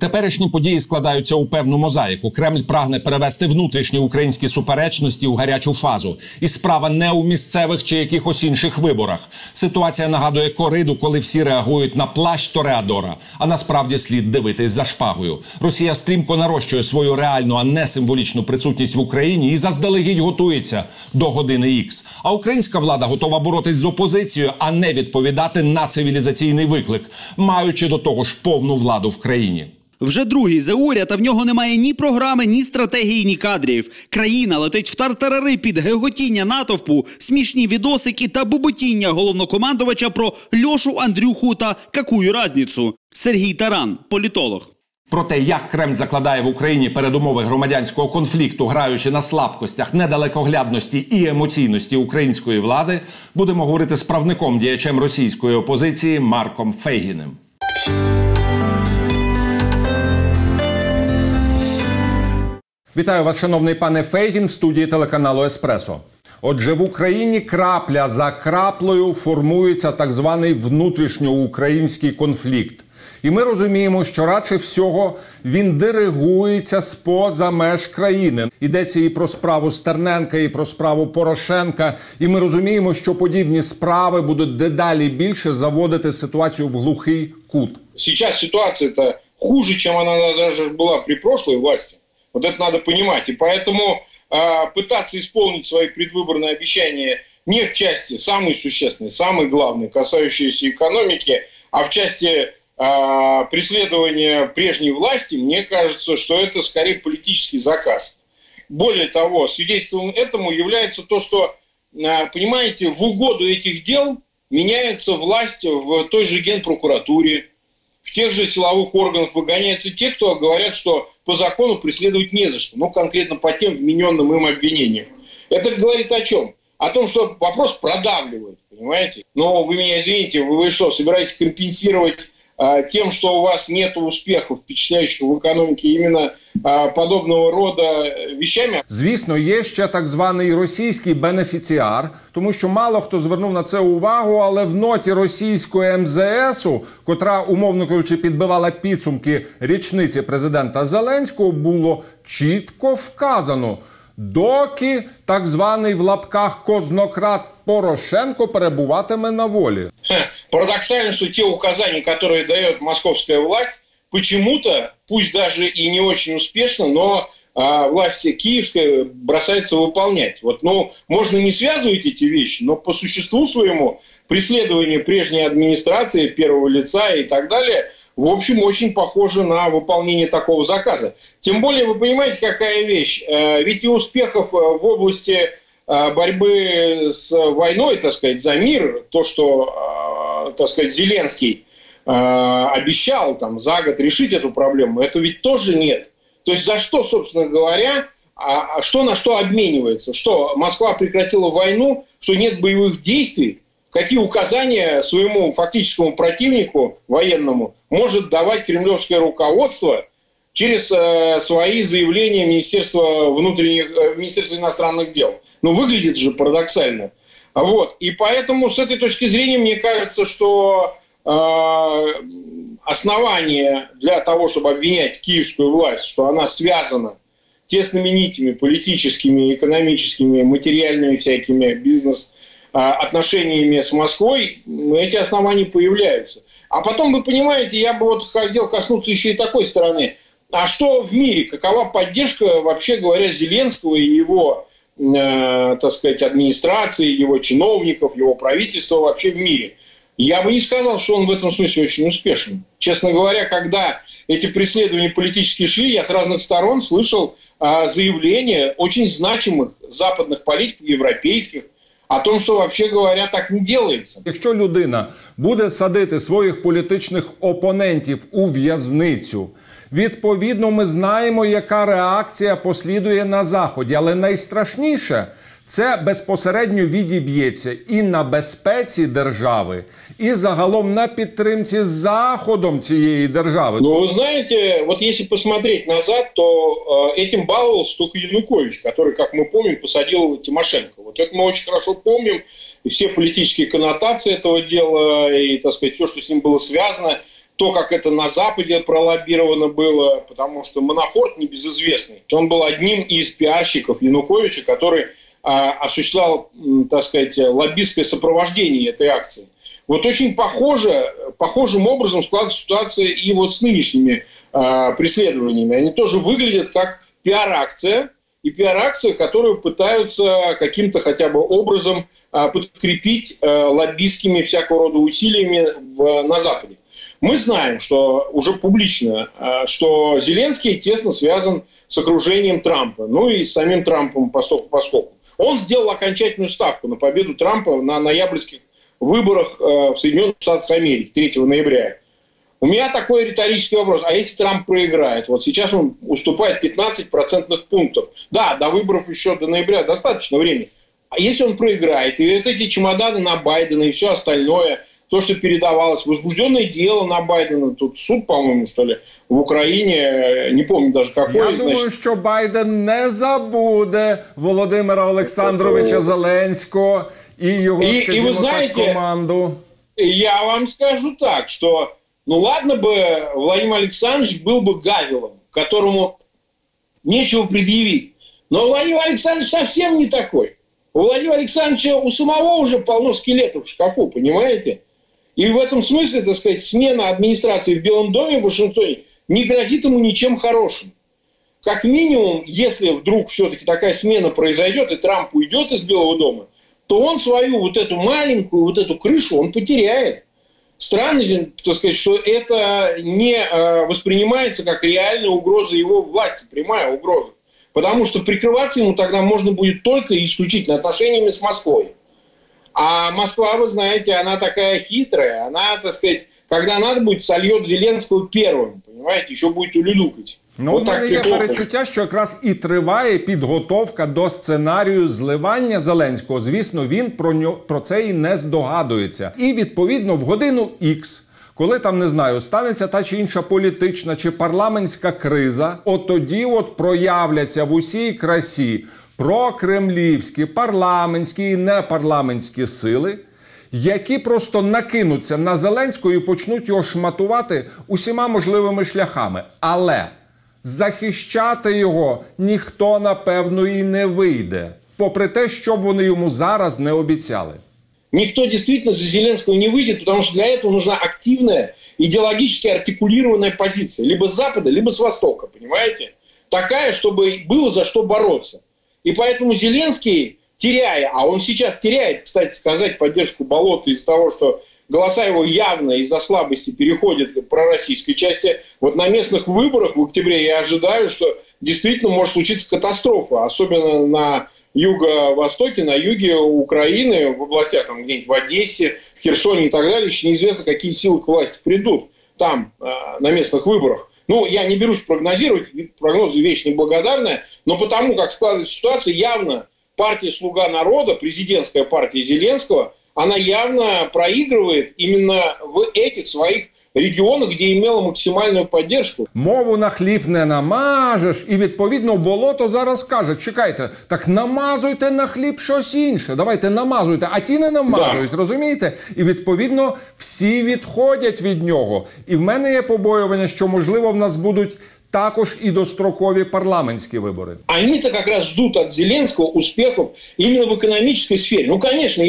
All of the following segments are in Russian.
Теперішні події складаються у певну мозаїку. Кремль прагне перевести внутрішні українські суперечності у гарячу фазу. І справа не у місцевих чи якихось інших виборах. Ситуація нагадує кориду, коли всі реагують на плащ Тореадора. А насправді слід дивитись за шпагою. Росія стрімко нарощує свою реальну, а не символічну присутність в Україні і заздалегідь готується до години Ікс. А українська влада готова боротись з опозицією, а не відповідати на цивілізаційний виклик, маючи до того ж повну владу в країні. Вже другий за уряд, а в нього немає ні програми, ні стратегії, ні кадрів. Країна летить в тартарари під геготіння натовпу, смішні відосики та буботіння головнокомандувача про Льошу, Андрюху та какую разницю. Сергій Таран, політолог. Про те, як Кремль закладає в Україні передумови громадянського конфлікту, граючи на слабкостях, недалекоглядності і емоційності української влади, будемо говорити з правником, діячем російської опозиції Марком Фейгіним. Вітаю вас, шановний пане Фейгін, в студії телеканалу «Еспресо». Отже, в Україні крапля за краплею формується так званий внутрішньоукраїнський конфлікт. І ми розуміємо, що радше всього він диригується з-поза меж країни. Йдеться і про справу Стерненка, і про справу Порошенка. І ми розуміємо, що подібні справи будуть дедалі більше заводити ситуацію в глухий кут. Сейчас ситуация-то хуже, чем она даже была при прошлой власти. Вот это надо понимать. И поэтому пытаться исполнить свои предвыборные обещания не в части самой существенной, самой главной, касающейся экономики, а в части преследования прежней власти, мне кажется, что это скорее политический заказ. Более того, свидетельством этому является то, что, понимаете, в угоду этих дел меняется власть в той же Генпрокуратуре, в тех же силовых органах выгоняются те, кто говорят, что по закону преследовать не за что. Ну, конкретно по тем вмененным им обвинениям. Это говорит о чем? О том, что вопрос продавливают, понимаете? Но вы меня извините, вы что, собираетесь компенсировать тем, что у вас нет успехов, впечатляющих в экономике именно подобного рода вещами? Звісно, є ще так званий російський бенефіціар, тому що мало хто звернув на це увагу, але в ноті російської МЗСу, котра, умовно кажучи, підбивала підсумки річниці президента Зеленського, було чітко вказано, доки так званий в лапках казнократ Порошенко перебуватиме на волі. Парадоксально, что те указания, которые дает московская власть, почему-то, пусть даже и не очень успешно, но власть киевская бросается выполнять. Вот, ну, можно не связывать эти вещи, но по существу своему преследование прежней администрации, первого лица и так далее, в общем, очень похоже на выполнение такого заказа. Тем более, вы понимаете, какая вещь. Ведь и успехов в области борьбы с войной, так сказать, за мир, то, что, так сказать, Зеленский обещал там за год решить эту проблему, это ведь тоже нет. То есть за что, собственно говоря, что на что обменивается? Что Москва прекратила войну, что нет боевых действий? Какие указания своему фактическому противнику военному может давать кремлевское руководство через свои заявления Министерства иностранных дел? Ну, выглядит же парадоксально. Вот. И поэтому с этой точки зрения мне кажется, что основание для того, чтобы обвинять киевскую власть, что она связана тесными нитями политическими, экономическими, материальными всякими бизнес-отношениями с Москвой, эти основания появляются. А потом, вы понимаете, я бы вот хотел коснуться еще и такой стороны. А что в мире? Какова поддержка, вообще говоря, Зеленского и его, так сказать, администрации, его чиновников, его правительства вообще в мире? Я бы не сказал, что он в этом смысле очень успешен. Честно говоря, когда эти преследования политические шли, я с разных сторон слышал заявления очень значимых западных политиков, европейских, о том, що, вообще говоря, так не делается. Якщо людина буде садити своїх політичних опонентів у в'язницю, відповідно, ми знаємо, яка реакція послідує на Заході. Але найстрашніше – це безпосередньо відіб'ється і на безпеці держави, і загалом на підтримці Заходом цієї держави. Ну, вы знаете, вот если посмотреть назад, то этим баловался только Янукович, который, как мы помним, посадил Тимошенко. Вот это мы очень хорошо помним, и все политические коннотации этого дела, и, так сказать, все, что с ним было связано. то, как это на Западе пролоббировано было, потому что Манафорт небезызвестный. Он был одним из пиарщиков Януковича, который осуществлял, так сказать, лоббистское сопровождение этой акции. Вот очень похожим образом складывается ситуация и вот с нынешними преследованиями. Они тоже выглядят как пиар-акция, и пиар-акция, которую пытаются каким-то хотя бы образом подкрепить лоббистскими всякого рода усилиями на Западе. Мы знаем, что уже публично, что Зеленский тесно связан с окружением Трампа, ну и с самим Трампом поскольку. Он сделал окончательную ставку на победу Трампа на ноябрьских выборах в Соединенных Штатах Америки 3 ноября. У меня такой риторический вопрос. А если Трамп проиграет? Вот сейчас он уступает 15% пунктов. Да, до выборов еще до ноября достаточно времени. А если он проиграет, и вот эти чемоданы на Байдена и все остальное, то, что передавалось, возбужденное дело на Байдена, тут суд, по-моему, что ли, в Украине, не помню даже какой. Я думаю, що Байден не забуде Володимира Олександровича Зеленського і його, скажімо так, команду. Я вам скажу так, что, ну ладно бы Владимир Александрович был бы Гавелом, которому нечего предъявить. Но Владимир Александрович совсем не такой. У Владимира Александровича у самого уже полно скелетов в шкафу, понимаете? И в этом смысле, так сказать, смена администрации в Белом доме в Вашингтоне не грозит ему ничем хорошим. Как минимум, если вдруг все-таки такая смена произойдет, и Трамп уйдет из Белого дома, то он свою вот эту маленькую, вот эту крышу он потеряет. Странно, так сказать, что это не воспринимается как реальная угроза его власти, прямая угроза. Потому что прикрываться ему тогда можно будет только и исключительно отношениями с Москвой. А Москва, вы знаете, она такая хитрая. Она, так сказать, когда надо будет, сольет Зеленского первым. Понимаете, еще будет улюлюкать. Ну, у мене є перечуття, що якраз і триває підготовка до сценарію зливання Зеленського. Звісно, він про це і не здогадується. І, відповідно, в годину Х, коли там, не знаю, станеться та чи інша політична чи парламентська криза, от тоді от проявляться в усій красі прокремлівські, парламентські і непарламентські сили, які просто накинуться на Зеленського і почнуть його шматувати усіма можливими шляхами. Але захищати його ніхто, напевно, і не вийде, попри те, що б вони йому зараз не обіцяли. Никто действительно за Зеленского не выйдет, потому что для этого нужна активная, идеологически артикулированная позиция. Либо с Запада, либо с Востока, понимаете? Такая, чтобы было за что бороться. И поэтому Зеленский, теряя, а он сейчас теряет, кстати сказать, поддержку Болота из-за того, что голоса его явно из-за слабости переходят к пророссийской части. Вот на местных выборах в октябре я ожидаю, что действительно может случиться катастрофа, особенно на юго-востоке, на юге Украины, в областях там где-нибудь в Одессе, в Херсоне и так далее. Еще неизвестно, какие силы к власти придут там, на местных выборах. Ну, я не берусь прогнозировать, прогнозы вещь неблагодарная, но потому как складывается ситуация, явно партия «Слуга народа», президентская партия Зеленского, она явно проигрывает именно в этих своих регіонах, де имела максимальну підтримку. Мову на хліб не намажеш, і відповідно Болото зараз каже, чекайте, так намазуйте на хліб щось інше, давайте намазуйте, а ті не намазують, розумієте? І відповідно всі відходять від нього. І в мене є побоювання, що можливо в нас будуть також і дострокові парламентські вибори. Они-то как раз ждут от Зеленского успехов именно в экономической сфере. Ну, конечно,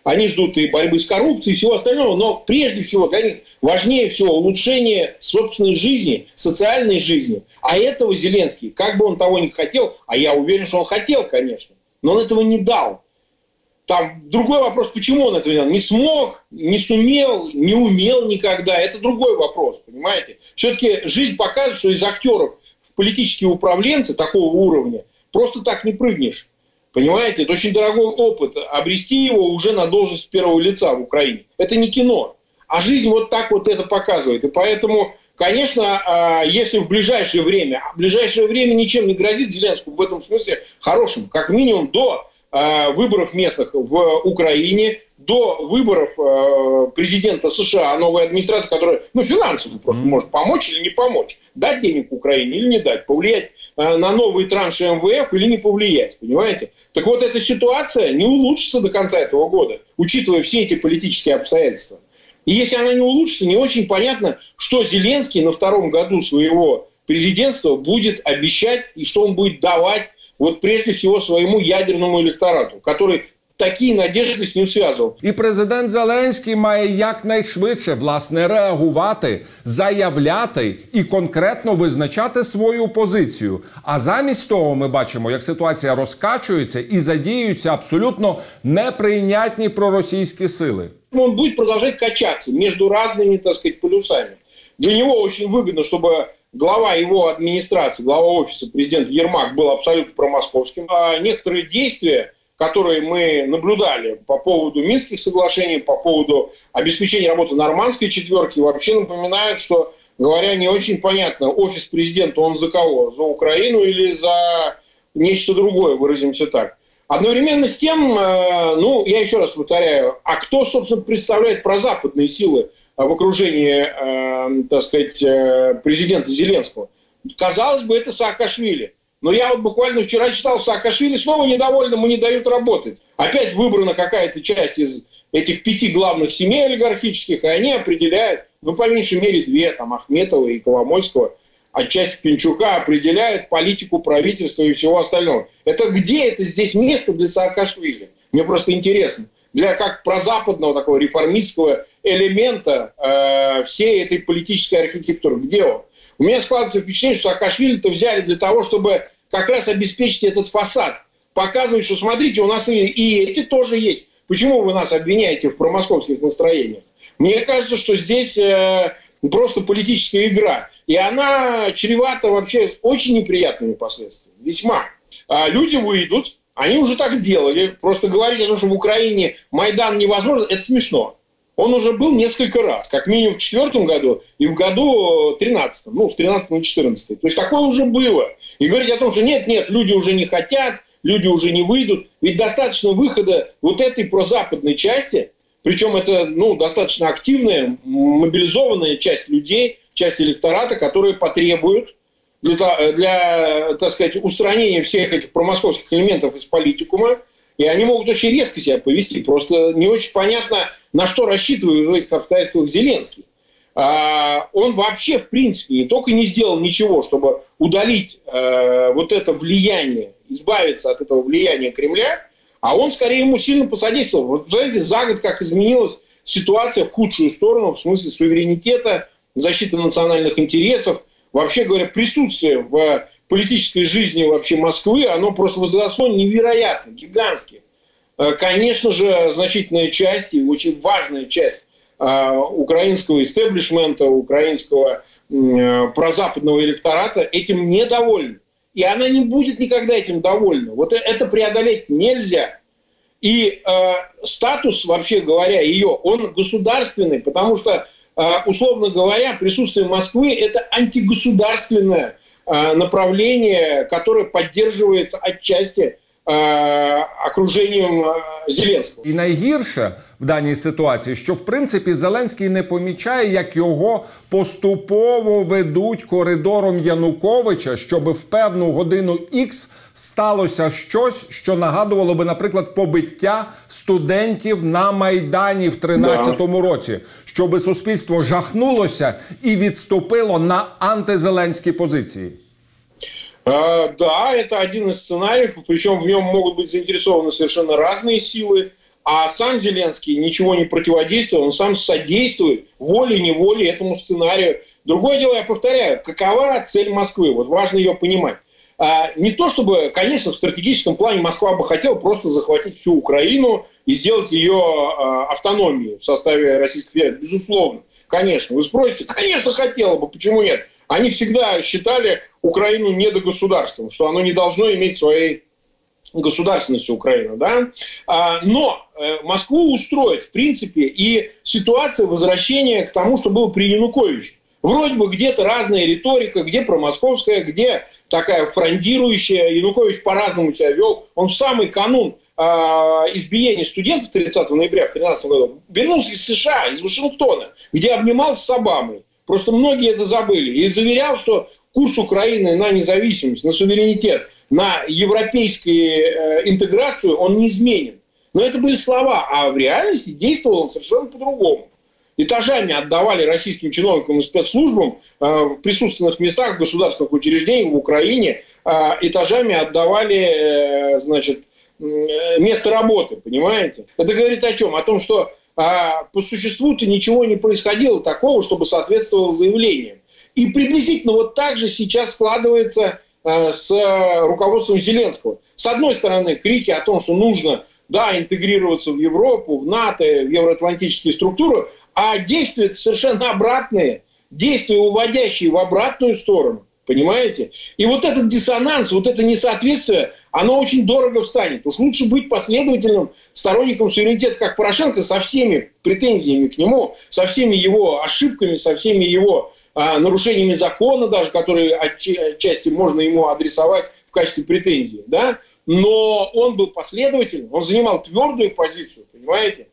они ждут и борьбы с коррупцией, и всего остального, но прежде всего для них важнее всего улучшение собственной жизни, социальной жизни. А этого Зеленский, как бы он того не хотел, а я уверен, что он хотел, конечно, но он этого не дал. Там другой вопрос, почему он этого не делал. Не смог, не сумел, не умел никогда. Это другой вопрос, понимаете. Все-таки жизнь показывает, что из актеров в политические управленцы такого уровня просто так не прыгнешь. Понимаете, это очень дорогой опыт. Обрести его уже на должность первого лица в Украине. Это не кино. А жизнь вот так вот это показывает. И поэтому, конечно, если в ближайшее время ничем не грозит Зеленскому в этом смысле хорошим, как минимум до выборов местных в Украине, до выборов президента США, новой администрации, которая финансово просто может помочь или не помочь, дать денег Украине или не дать, повлиять на новые транши МВФ или не повлиять, понимаете? Так вот, эта ситуация не улучшится до конца этого года, учитывая все эти политические обстоятельства. И если она не улучшится, не очень понятно, что Зеленский на втором году своего президентства будет обещать и что он будет давать вот прежде всего своему ядерному электорату, который такі надіжди з ним зв'язував. І президент Зеленський має якнайшвидше, власне, реагувати, заявляти і конкретно визначати свою позицію. А замість того ми бачимо, як ситуація розкачується і задіюються абсолютно неприйнятні проросійські сили. Он будет продолжать качаться между разными, так сказать, полюсами. Для него очень выгодно, чтобы глава его администрации, глава офиса президента Ермак был абсолютно промосковским. А некоторые действия, которые мы наблюдали по поводу Минских соглашений, по поводу обеспечения работы нормандской четверки, вообще напоминают, что, говоря не очень понятно, офис президента, он за кого? За Украину или за нечто другое, выразимся так. Одновременно с тем, ну, я еще раз повторяю, а кто, собственно, представляет прозападные силы в окружении, так сказать, президента Зеленского? Казалось бы, это Саакашвили. Но я вот буквально вчера читал, Саакашвили снова недоволен, ему не дают работать. Опять выбрана какая-то часть из этих 5 главных семей олигархических, и они определяют, ну, по меньшей мере 2, там, Ахметова и Коломойского, отчасти Пинчука, определяют политику правительства и всего остального. Это где это здесь место для Саакашвили? Мне просто интересно. Для как прозападного такого реформистского элемента всей этой политической архитектуры. Где он? У меня складывается впечатление, что Саакашвили-то взяли для того, чтобы как раз обеспечить этот фасад. Показывать, что смотрите, у нас и эти тоже есть. Почему вы нас обвиняете в промосковских настроениях? Мне кажется, что здесь просто политическая игра. И она чревата вообще очень неприятными последствиями. Весьма. Люди выйдут, они уже так делали. Просто говорить о том, что в Украине Майдан невозможен, это смешно. Он уже был несколько раз. Как минимум в 2004 году и в году 2013. Ну, с 2013 на 2014. То есть такое уже было. И говорить о том, что нет, люди уже не хотят, люди уже не выйдут. Ведь достаточно выхода вот этой прозападной части, причем это, ну, достаточно активная, мобилизованная часть людей, часть электората, которые потребуют для, так сказать, устранения всех этих промосковских элементов из политикума. И они могут очень резко себя повести. Просто не очень понятно, на что рассчитывает в этих обстоятельствах Зеленский. Он вообще, в принципе, не только не сделал ничего, чтобы удалить вот это влияние, избавиться от этого влияния Кремля, а он скорее ему сильно посодействовал. Вот, знаете, за год как изменилась ситуация в худшую сторону, в смысле суверенитета, защиты национальных интересов. Вообще говоря, присутствие в политической жизни вообще Москвы, оно просто возросло невероятно, гигантски. Конечно же, значительная часть и очень важная часть украинского истеблишмента, украинского прозападного электората этим недовольна. И она не будет никогда этим довольна. Вот это преодолеть нельзя. И статус, вообще говоря, ее, он государственный, потому что, условно говоря, присутствие Москвы – это антигосударственное направление, которое поддерживается отчасти окруженням Зеленського. І найгірше в даній ситуації, що в принципі Зеленський не помічає, як його поступово ведуть коридором Януковича, щоб в певну годину Х сталося щось, що нагадувало би, наприклад, побиття студентів на Майдані в 2013 році, щоб суспільство жахнулося і відступило на антизеленські позиції. Да, это один из сценариев, причем в нем могут быть заинтересованы совершенно разные силы, а сам Зеленский ничего не противодействует, он сам содействует волей-неволей этому сценарию. Другое дело, я повторяю, какова цель Москвы, вот важно ее понимать. Не то чтобы, конечно, в стратегическом плане Москва бы хотела просто захватить всю Украину и сделать ее автономией в составе Российской Федерации, безусловно, конечно. Вы спросите, конечно, хотела бы, почему нет? Они всегда считали Украину недогосударством, что оно не должно иметь своей государственности Украины. Да? Но Москву устроит, в принципе, и ситуация возвращения к тому, что было при Януковиче. Вроде бы где-то разная риторика, где промосковская, где такая фрондирующая. Янукович по-разному себя вел. Он в самый канун избиения студентов 30 ноября в 2013 году вернулся из США, из Вашингтона, где обнимался с Обамой. Просто многие это забыли. И заверял, что курс Украины на независимость, на суверенитет, на европейскую интеграцию, он неизменен. Но это были слова, а в реальности действовал он совершенно по-другому. этажами отдавали российским чиновникам и спецслужбам в присутственных местах государственных учреждений в Украине, этажами отдавали, значит, место работы, понимаете? Это говорит о чем? О том, что по существу-то ничего не происходило такого, чтобы соответствовало заявлениям. И приблизительно вот так же сейчас складывается с руководством Зеленского. С одной стороны, крики о том, что нужно, да, интегрироваться в Европу, в НАТО, в евроатлантические структуры, а действия совершенно обратные, действия, уводящие в обратную сторону. Понимаете? И вот этот диссонанс, вот это несоответствие, оно очень дорого встанет. Уж лучше быть последовательным сторонником суверенитета, как Порошенко, со всеми претензиями к нему, со всеми его ошибками, со всеми его нарушениями закона даже, которые отчасти можно ему адресовать в качестве претензий. Да? Но он был последовательным, он занимал твердую позицию, понимаете?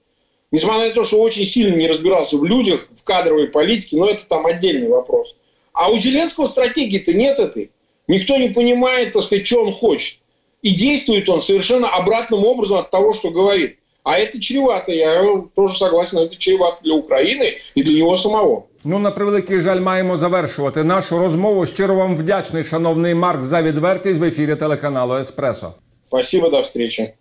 Несмотря на то, что очень сильно не разбирался в людях, в кадровой политике, но это там отдельный вопрос. А у Зеленского стратегии-то нет этой. Никто не понимает, так сказать, что он хочет. И действует он совершенно обратным образом от того, что говорит. А это чревато, я тоже согласен, это чревато для України і для нього самого. Ну, на превеликий жаль, маємо завершувати нашу розмову. Щиро вам вдячний, шановний Марк, за відвертість в ефірі телеканалу «Еспресо». Спасибо, до встречи.